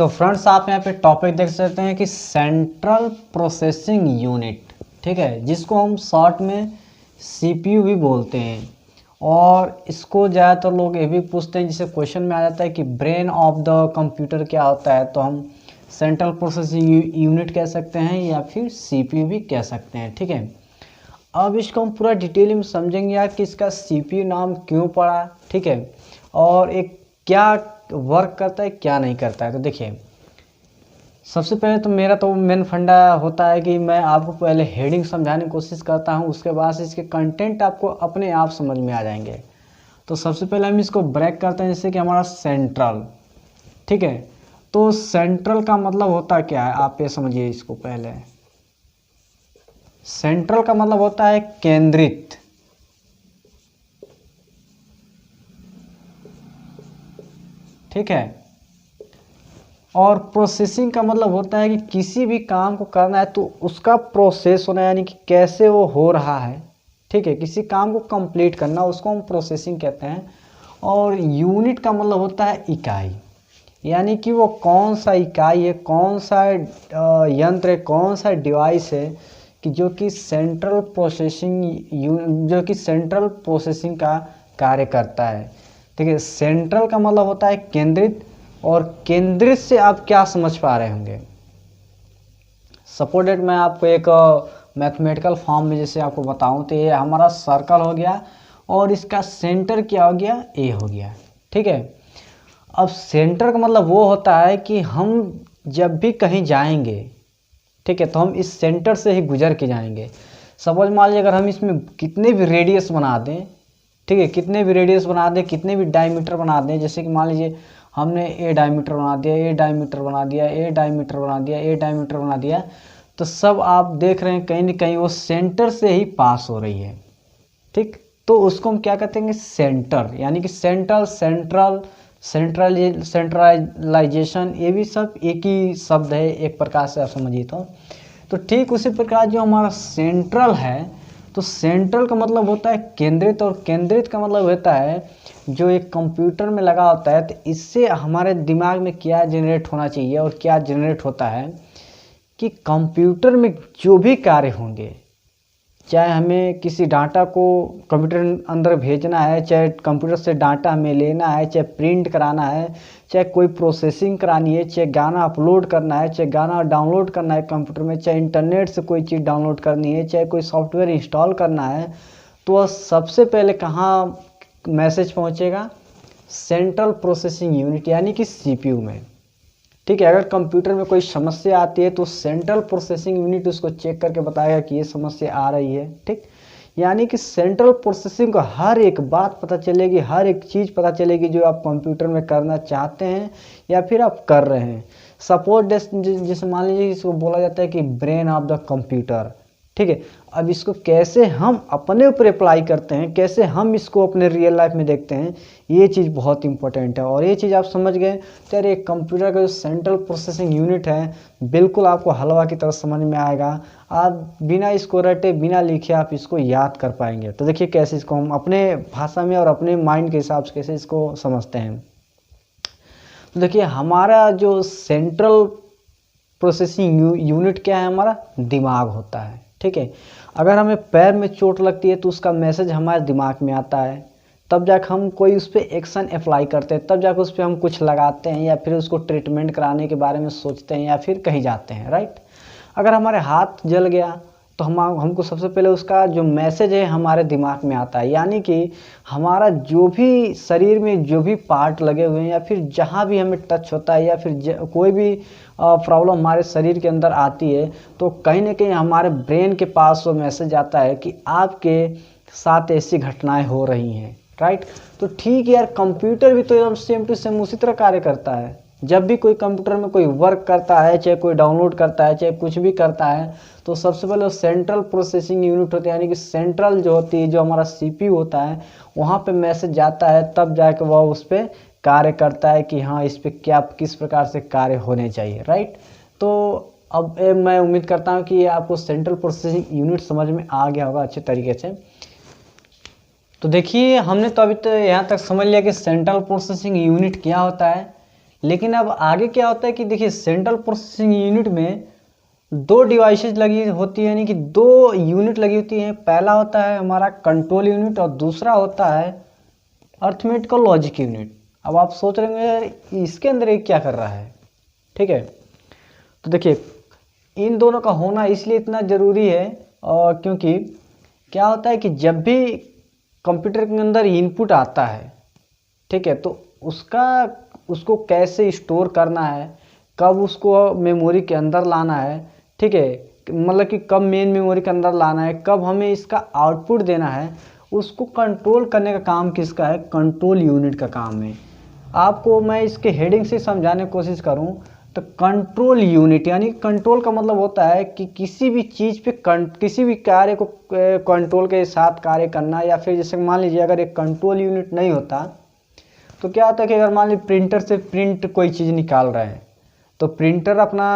तो फ्रेंड्स आप यहाँ पे टॉपिक देख सकते हैं कि सेंट्रल प्रोसेसिंग यूनिट, ठीक है, जिसको हम शॉर्ट में सीपीयू भी बोलते हैं। और इसको ज़्यादातर लोग ये भी पूछते हैं, जिसे क्वेश्चन में आ जाता है कि ब्रेन ऑफ द कंप्यूटर क्या होता है, तो हम सेंट्रल प्रोसेसिंग यूनिट कह सकते हैं या फिर सीपीयू भी कह सकते हैं, ठीक है। अब इसको हम पूरा डिटेल में समझेंगे यार कि इसका सीपीयू नाम क्यों पड़ा, ठीक है, और एक क्या वर्क करता है क्या नहीं करता है। तो देखिए, सबसे पहले तो मेरा तो मेन फंडा होता है कि मैं आपको पहले हेडिंग समझाने की कोशिश करता हूं, उसके बाद इसके कंटेंट आपको अपने आप समझ में आ जाएंगे। तो सबसे पहले हम इसको ब्रेक करते हैं, जैसे कि हमारा सेंट्रल, ठीक है। तो सेंट्रल का मतलब होता क्या है, आप ये समझिए इसको पहले। सेंट्रल का मतलब होता है केंद्रित, ठीक है। और प्रोसेसिंग का मतलब होता है कि किसी भी काम को करना है तो उसका प्रोसेस होना, यानी कि कैसे वो हो रहा है, ठीक है। किसी काम को कंप्लीट करना, उसको हम प्रोसेसिंग कहते हैं। और यूनिट का मतलब होता है इकाई, यानी कि वो कौन सा इकाई है, कौन सा यंत्र है, कौन सा डिवाइस है कि जो कि सेंट्रल प्रोसेसिंग का कार्य करता है, ठीक है। सेंट्रल का मतलब होता है केंद्रित, और केंद्रित से आप क्या समझ पा रहे होंगे। सपोर्टेड मैं आपको एक मैथमेटिकल फॉर्म में जैसे आपको बताऊं, तो ये हमारा सर्कल हो गया और इसका सेंटर क्या हो गया, ए हो गया, ठीक है। अब सेंटर का मतलब वो होता है कि हम जब भी कहीं जाएंगे, ठीक है, तो हम इस सेंटर से ही गुजर के जाएंगे। सपोज मान लीजिए अगर हम इसमें कितने भी रेडियस बना दें, ठीक है, कितने भी रेडियस बना दें, कितने भी डायमीटर बना दें, जैसे कि मान लीजिए हमने ए डायमीटर बना दिया, ए डायमीटर बना दिया, ए डायमीटर बना दिया, ए डायमीटर बना दिया, तो सब आप देख रहे हैं कहीं ना कहीं वो सेंटर से ही पास हो रही है, ठीक। तो उसको हम क्या कहते हैं, सेंटर, यानी कि सेंट्रलाइजेशन, ये भी सब एक ही शब्द है, एक प्रकार से आप समझिए। तो ठीक उसी प्रकार जो हमारा सेंट्रल है, तो सेंट्रल का मतलब होता है केंद्रित, और केंद्रित का मतलब होता है जो एक कंप्यूटर में लगा होता है, तो इससे हमारे दिमाग में क्या जनरेट होना चाहिए और क्या जनरेट होता है कि कंप्यूटर में जो भी कार्य होंगे, चाहे हमें किसी डाटा को कंप्यूटर अंदर भेजना है, चाहे कंप्यूटर से डाटा हमें लेना है, चाहे प्रिंट कराना है, चाहे कोई प्रोसेसिंग करानी है, चाहे गाना अपलोड करना है, चाहे गाना डाउनलोड करना है कंप्यूटर में, चाहे इंटरनेट से कोई चीज़ डाउनलोड करनी है, चाहे कोई सॉफ्टवेयर इंस्टॉल करना है, तो वह सबसे पहले कहाँ मैसेज पहुँचेगा, सेंट्रल प्रोसेसिंग यूनिट यानी कि सीपीयू में, ठीक है। अगर कंप्यूटर में कोई समस्या आती है तो सेंट्रल प्रोसेसिंग यूनिट उसको चेक करके बताएगा कि ये समस्या आ रही है, ठीक। यानी कि सेंट्रल प्रोसेसिंग को हर एक बात पता चलेगी, हर एक चीज़ पता चलेगी जो आप कंप्यूटर में करना चाहते हैं या फिर आप कर रहे हैं। सपोज जैसे मान लीजिए इसको बोला जाता है कि ब्रेन ऑफ द कंप्यूटर, ठीक है। अब इसको कैसे हम अपने ऊपर अप्लाई करते हैं, कैसे हम इसको अपने रियल लाइफ में देखते हैं, ये चीज़ बहुत इंपॉर्टेंट है। और ये चीज़ आप समझ गए तो यार एक कंप्यूटर का जो सेंट्रल प्रोसेसिंग यूनिट है, बिल्कुल आपको हलवा की तरह समझ में आएगा। आप बिना इसको रटे, बिना लिखे आप इसको याद कर पाएंगे। तो देखिए कैसे इसको हम अपने भाषा में और अपने माइंड के हिसाब से कैसे इसको समझते हैं। तो देखिए हमारा जो सेंट्रल प्रोसेसिंग यूनिट क्या है, हमारा दिमाग होता है, ठीक है। अगर हमें पैर में चोट लगती है तो उसका मैसेज हमारे दिमाग में आता है, तब जाकर हम कोई उस पर एक्शन अप्लाई करते हैं, तब जाकर उस पर हम कुछ लगाते हैं या फिर उसको ट्रीटमेंट कराने के बारे में सोचते हैं या फिर कहीं जाते हैं, राइट। अगर हमारे हाथ जल गया तो हमको सबसे पहले उसका जो मैसेज है हमारे दिमाग में आता है, यानी कि हमारा जो भी शरीर में जो भी पार्ट लगे हुए हैं या फिर जहाँ भी हमें टच होता है या फिर कोई भी प्रॉब्लम हमारे शरीर के अंदर आती है, तो कहीं ना कहीं हमारे ब्रेन के पास वो मैसेज आता है कि आपके साथ ऐसी घटनाएं हो रही हैं, राइट। तो ठीक है यार, कंप्यूटर भी तो एकदम सेम टू सेम उसी तरह कार्य करता है। जब भी कोई कंप्यूटर में कोई वर्क करता है, चाहे कोई डाउनलोड करता है, चाहे कुछ भी करता है, तो सबसे पहले सेंट्रल प्रोसेसिंग यूनिट होती है, यानी कि सेंट्रल जो होती है, जो हमारा सीपीयू होता है, वहाँ पे मैसेज जाता है, तब जाके वह उस पर कार्य करता है कि हाँ इस पर क्या किस प्रकार से कार्य होने चाहिए, राइट। तो अब मैं उम्मीद करता हूँ कि आपको सेंट्रल प्रोसेसिंग यूनिट समझ में आ गया होगा अच्छे तरीके से। तो देखिए हमने तो अभी तो यहाँ तक समझ लिया कि सेंट्रल प्रोसेसिंग यूनिट क्या होता है, लेकिन अब आगे क्या होता है कि देखिए सेंट्रल प्रोसेसिंग यूनिट में दो डिवाइसेज लगी होती है, यानी कि दो यूनिट लगी होती हैं। पहला होता है हमारा कंट्रोल यूनिट और दूसरा होता है अर्थमेटिकल लॉजिक यूनिट। अब आप सोच रहे होंगे यार इसके अंदर ये क्या कर रहा है, ठीक है। तो देखिए इन दोनों का होना इसलिए इतना ज़रूरी है और क्योंकि क्या होता है कि जब भी कंप्यूटर के अंदर इनपुट आता है, ठीक है, तो उसको कैसे स्टोर करना है, कब उसको मेमोरी के अंदर लाना है, ठीक है, मतलब कि कब मेन मेमोरी के अंदर लाना है, कब हमें इसका आउटपुट देना है, उसको कंट्रोल करने का काम किसका है, कंट्रोल यूनिट का काम है। आपको मैं इसके हेडिंग से समझाने की कोशिश करूं तो कंट्रोल यूनिट यानी कंट्रोल का मतलब होता है कि किसी भी चीज़ पे किसी भी कार्य को कंट्रोल के साथ कार्य करना, या फिर जैसे मान लीजिए अगर एक कंट्रोल यूनिट नहीं होता तो क्या होता है कि अगर मान लीजिए प्रिंटर से प्रिंट कोई चीज़ निकाल रहे हैं तो प्रिंटर अपना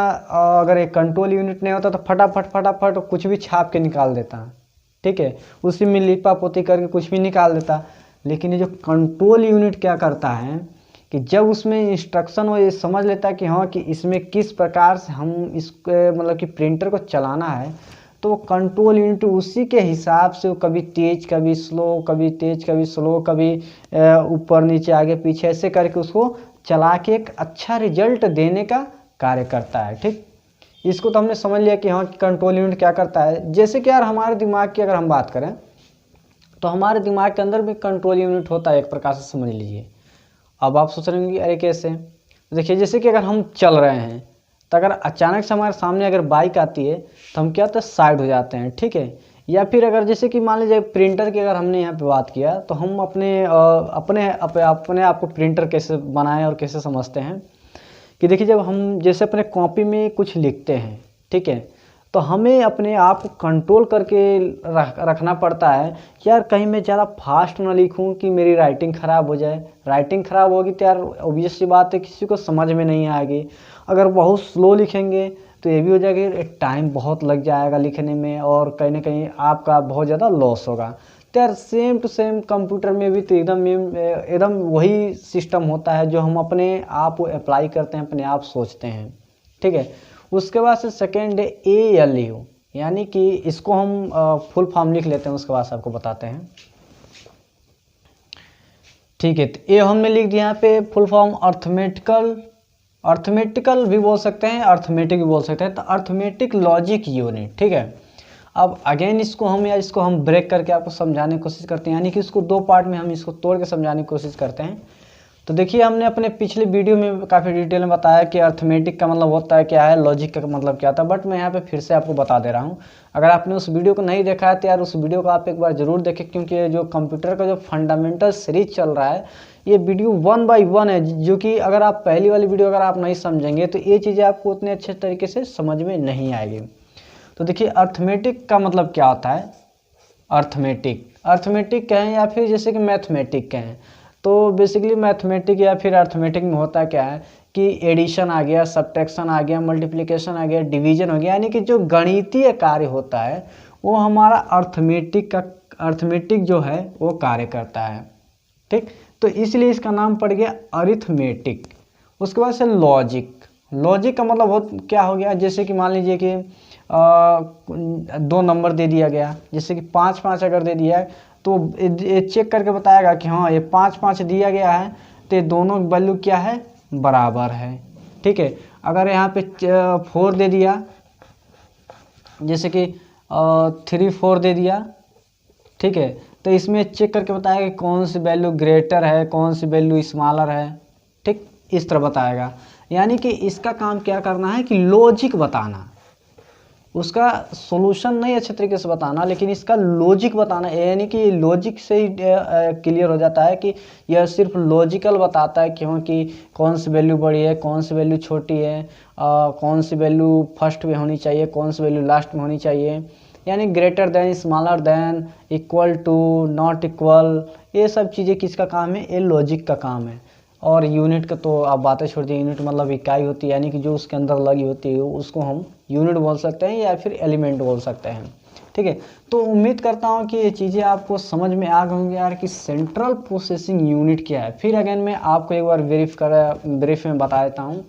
अगर एक कंट्रोल यूनिट नहीं होता तो फटाफट कुछ भी छाप के निकाल देता, ठीक है, उसी में लिपा पोती करके कुछ भी निकाल देता। लेकिन ये जो कंट्रोल यूनिट क्या करता है कि जब उसमें इंस्ट्रक्शन वो ये समझ लेता है कि हाँ कि इसमें किस प्रकार से हम इस मतलब कि प्रिंटर को चलाना है, तो वो कंट्रोल यूनिट उसी के हिसाब से वो कभी तेज कभी स्लो, कभी तेज कभी स्लो, कभी ऊपर नीचे आगे पीछे ऐसे करके उसको चला के एक अच्छा रिजल्ट देने का कार्य करता है, ठीक। इसको तो हमने समझ लिया कि हाँ कंट्रोल यूनिट क्या करता है। जैसे कि यार हमारे दिमाग की अगर हम बात करें तो हमारे दिमाग के अंदर भी कंट्रोल यूनिट होता है एक प्रकार से, समझ लीजिए। अब आप सोच रहे होंगे अरे कैसे, देखिए जैसे कि अगर हम चल रहे हैं तो अगर अचानक से हमारे सामने अगर बाइक आती है तो हम क्या होता है साइड हो जाते हैं, ठीक है। या फिर अगर जैसे कि मान लीजिए प्रिंटर की अगर हमने यहाँ पे बात किया तो हम अपने आप को प्रिंटर कैसे बनाएं और कैसे समझते हैं कि देखिए जब हम जैसे अपने कॉपी में कुछ लिखते हैं, ठीक है, तो हमें अपने आप को कंट्रोल करके रखना पड़ता है कि यार कहीं मैं ज़्यादा फास्ट ना लिखूं कि मेरी राइटिंग ख़राब हो जाए। राइटिंग ख़राब होगी तो यार ऑब्वियस सी बात है किसी को समझ में नहीं आएगी। अगर बहुत स्लो लिखेंगे तो ये भी हो जाएगा, टाइम बहुत लग जाएगा लिखने में और कहीं ना कहीं आपका बहुत ज़्यादा लॉस होगा। तो यार सेम टू सेम कंप्यूटर में भी तो एकदम वही सिस्टम होता है जो हम अपने आप अप्लाई करते हैं, अपने आप सोचते हैं, ठीक है। उसके बाद से सेकेंड है ALU, यानी कि इसको हम फुल फॉर्म लिख लेते हैं, उसके बाद आपको बताते हैं, ठीक है। तो ये हमने लिख दिया यहाँ पे फुल फॉर्म अर्थमेटिकल भी बोल सकते हैं, अर्थमेटिक भी बोल सकते हैं, तो अर्थमेटिक लॉजिक यूनिट, ठीक है। अब अगेन इसको हम ब्रेक करके आपको समझाने की कोशिश करते हैं, यानी कि इसको दो पार्ट में हम इसको तोड़ के समझाने की कोशिश करते हैं। तो देखिए हमने अपने पिछले वीडियो में काफ़ी डिटेल में बताया कि अर्थमेटिक का मतलब होता है क्या है, लॉजिक का मतलब क्या था, बट मैं यहाँ पे फिर से आपको बता दे रहा हूँ। अगर आपने उस वीडियो को नहीं देखा है तो यार उस वीडियो को आप एक बार ज़रूर देखें, क्योंकि जो कंप्यूटर का जो फंडामेंटल सीरीज चल रहा है ये वीडियो 1 बाय 1 है, जो कि अगर आप पहली वाली वीडियो अगर आप नहीं समझेंगे तो ये चीज़ें आपको उतने अच्छे तरीके से समझ में नहीं आएगी। तो देखिए अर्थमेटिक का मतलब क्या होता है, अर्थमेटिक कहें या फिर जैसे कि मैथमेटिक कहें, तो बेसिकली मैथमेटिक या फिर अर्थमेटिक में होता क्या है कि एडिशन आ गया, सब्ट्रैक्शन आ गया, मल्टीप्लिकेशन आ गया, डिवीजन हो गया, यानी कि जो गणितीय कार्य होता है वो हमारा अर्थमेटिक जो है वो कार्य करता है, ठीक। तो इसलिए इसका नाम पड़ गया अरिथमेटिक। उसके बाद से लॉजिक का मतलब क्या हो गया, जैसे कि मान लीजिए कि 2 नंबर दे दिया गया, जैसे कि 5 अगर दे दिया है तो ये चेक करके बताएगा कि हाँ ये 5 दिया गया है तो ये दोनों वैल्यू क्या है, बराबर है, ठीक है। अगर यहाँ पे 4 दे दिया, जैसे कि 3 4 दे दिया, ठीक है, तो इसमें चेक करके बताएगा कि कौन सी वैल्यू ग्रेटर है, कौन सी वैल्यू स्मॉलर है, ठीक, इस तरह बताएगा। यानी कि इसका काम क्या करना है कि लॉजिक बताना, उसका सॉल्यूशन नहीं अच्छे तरीके से बताना, लेकिन इसका लॉजिक बताना, यानी कि लॉजिक से ही क्लियर हो जाता है कि यह सिर्फ लॉजिकल बताता है क्योंकि कौन सी वैल्यू बड़ी है, कौन सी वैल्यू छोटी है, कौन सी वैल्यू फर्स्ट में होनी चाहिए, कौन सी वैल्यू लास्ट में होनी चाहिए, यानी greater than, smaller than, equal to, not equal, ये सब चीज़ें किसका काम है, ये लॉजिक का काम है। और यूनिट का तो आप बातें छोड़ दी, यूनिट मतलब इकाई होती है, यानी कि जो उसके अंदर लगी होती है उसको हम यूनिट बोल सकते हैं या फिर एलिमेंट बोल सकते हैं, ठीक है। तो उम्मीद करता हूँ कि ये चीज़ें आपको समझ में आ गई होंगी यार कि सेंट्रल प्रोसेसिंग यूनिट क्या है। फिर अगेन मैं आपको एक बार ब्रीफ में बता देता हूँ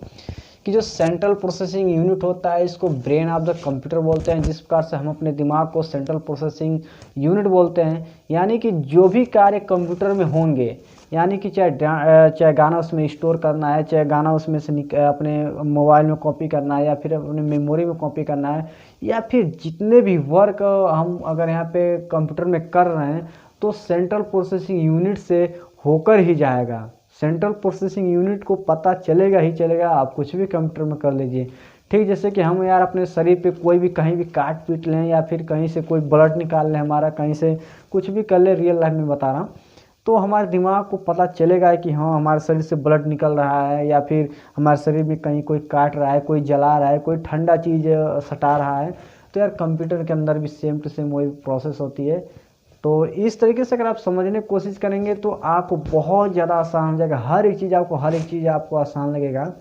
कि जो सेंट्रल प्रोसेसिंग यूनिट होता है इसको ब्रेन ऑफ द कंप्यूटर बोलते हैं। जिस प्रकार से हम अपने दिमाग को सेंट्रल प्रोसेसिंग यूनिट बोलते हैं, यानी कि जो भी कार्य कंप्यूटर में होंगे, यानी कि चाहे गाना उसमें स्टोर करना है, चाहे गाना उसमें से अपने मोबाइल में कॉपी करना है, या फिर अपने मेमोरी में कॉपी करना है, या फिर जितने भी वर्क हम अगर यहाँ पे कंप्यूटर में कर रहे हैं तो सेंट्रल प्रोसेसिंग यूनिट से होकर ही जाएगा। सेंट्रल प्रोसेसिंग यूनिट को पता चलेगा ही चलेगा, आप कुछ भी कंप्यूटर में कर लीजिए। ठीक, जैसे कि हम यार अपने शरीर पे कोई भी कहीं भी काट पीट लें, या फिर कहीं से कोई ब्लड निकाल लें हमारा, कहीं से कुछ भी कर ले, रियल लाइफ में बता रहा हूँ, तो हमारे दिमाग को पता चलेगा कि हाँ हमारे शरीर से ब्लड निकल रहा है, या फिर हमारे शरीर में कहीं कोई काट रहा है, कोई जला रहा है, कोई ठंडा चीज़ सटा रहा है। तो यार कंप्यूटर के अंदर भी सेम टू सेम वही प्रोसेस होती है। तो इस तरीके से अगर आप समझने की कोशिश करेंगे तो आपको बहुत ज़्यादा आसान हो जाएगा। हर एक चीज़ आपको आसान लगेगा।